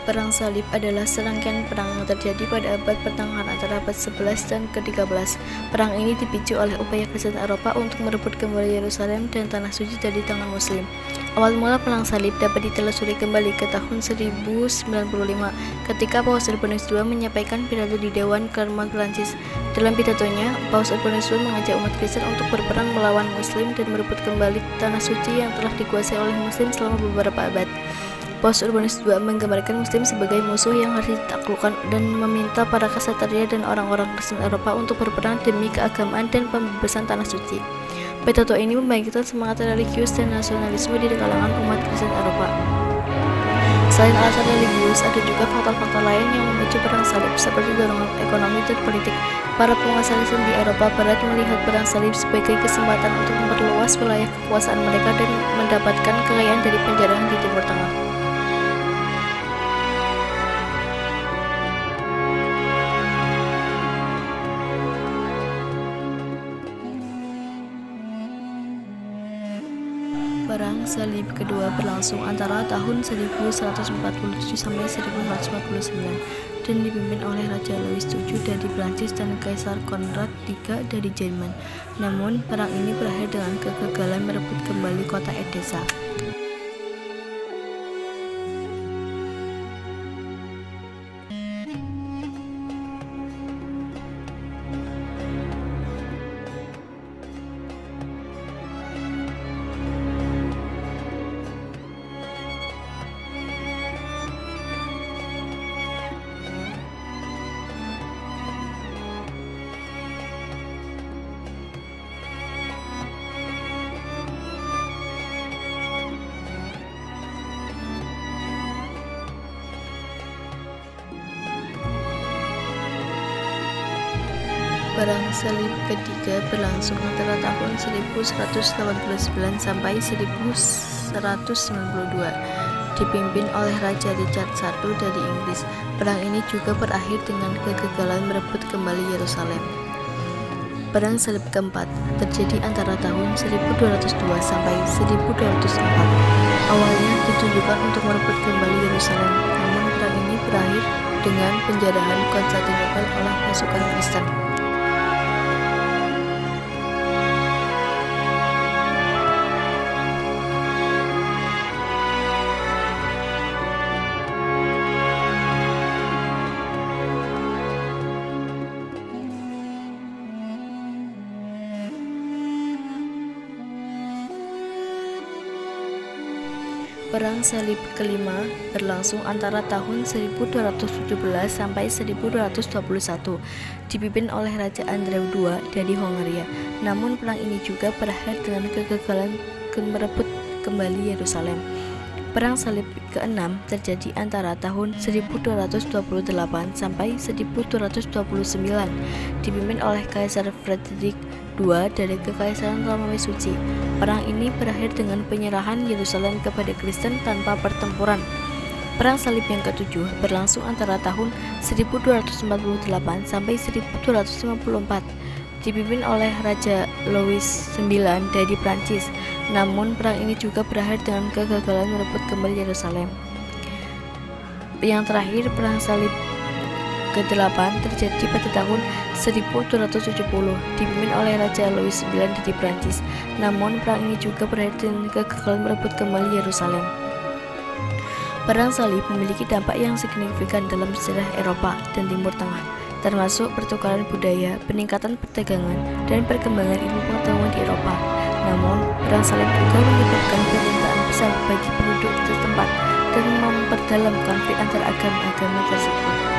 Perang Salib adalah serangkaian perang yang terjadi pada abad pertengahan antara abad 11 dan ke-13. Perang ini dipicu oleh upaya Kristen Eropa untuk merebut kembali Yerusalem dan Tanah Suci dari tangan Muslim. Awal mula Perang Salib dapat ditelusuri kembali ke tahun 1095 ketika Paus Urbanus II menyampaikan pidato di Dewan Klermont Prancis. Dalam pidatonya, Paus Urbanus II mengajak umat Kristen untuk berperang melawan Muslim dan merebut kembali Tanah Suci yang telah dikuasai oleh Muslim selama beberapa abad. Paus Urbanus II menggambarkan Muslim sebagai musuh yang harus ditaklukkan dan meminta para ksatria dan orang-orang Kristen Eropa untuk berperang demi keagamaan dan pembebasan Tanah Suci. Pidato ini membangkitkan semangat religius dan nasionalisme di kalangan umat Kristen Eropa. Selain alasan religius, ada juga faktor-faktor lain yang memicu Perang Salib, seperti dorongan ekonomi dan politik. Para penguasa Kristen di Eropa Barat melihat Perang Salib sebagai kesempatan untuk memperluas wilayah kekuasaan mereka dan mendapatkan kekayaan dari penjarahan di Timur Tengah. Perang Salib kedua berlangsung antara tahun 1147 sampai 1149 dan dipimpin oleh Raja Louis VII dari Prancis dan Kaisar Konrad III dari Jerman. Namun, perang ini berakhir dengan kegagalan merebut kembali kota Edessa. Perang Salib ketiga berlangsung antara tahun 1189 sampai 1192, dipimpin oleh Raja Richard I dari Inggris. Perang ini juga berakhir dengan kegagalan merebut kembali Yerusalem. Perang Salib keempat terjadi antara tahun 1202 sampai 1204. Awalnya ditujukan untuk merebut kembali Yerusalem, namun perang ini berakhir dengan penjarahan Konstantinopel oleh pasukan Kristen. Perang Salib kelima berlangsung antara tahun 1217 sampai 1221, dipimpin oleh Raja Andrew II dari Hongaria. Namun perang ini juga berakhir dengan kegagalan merebut kembali Yerusalem. Perang Salib ke-6 terjadi antara tahun 1228 sampai 1229, dipimpin oleh Kaisar Frederick II dari Kekaisaran Romawi Suci. Perang ini berakhir dengan penyerahan Yerusalem kepada Kristen tanpa pertempuran. Perang Salib yang ke-7 berlangsung antara tahun 1248 sampai 1254, dipimpin oleh Raja Louis IX dari Prancis. Namun perang ini juga berakhir dengan kegagalan merebut kembali Yerusalem. Yang terakhir, Perang Salib ke-8 terjadi pada tahun 1270, dipimpin oleh Raja Louis IX dari Prancis. Namun perang ini juga berakhir dengan kegagalan merebut kembali Yerusalem. Perang Salib memiliki dampak yang signifikan dalam sejarah Eropa dan Timur Tengah, termasuk pertukaran budaya, peningkatan perdagangan, dan perkembangan ilmu pengetahuan di Eropa. Namun, Perang Salib juga menyebabkan penderitaan besar bagi penduduk setempat dan memperdalam konflik antar agama-agama tersebut.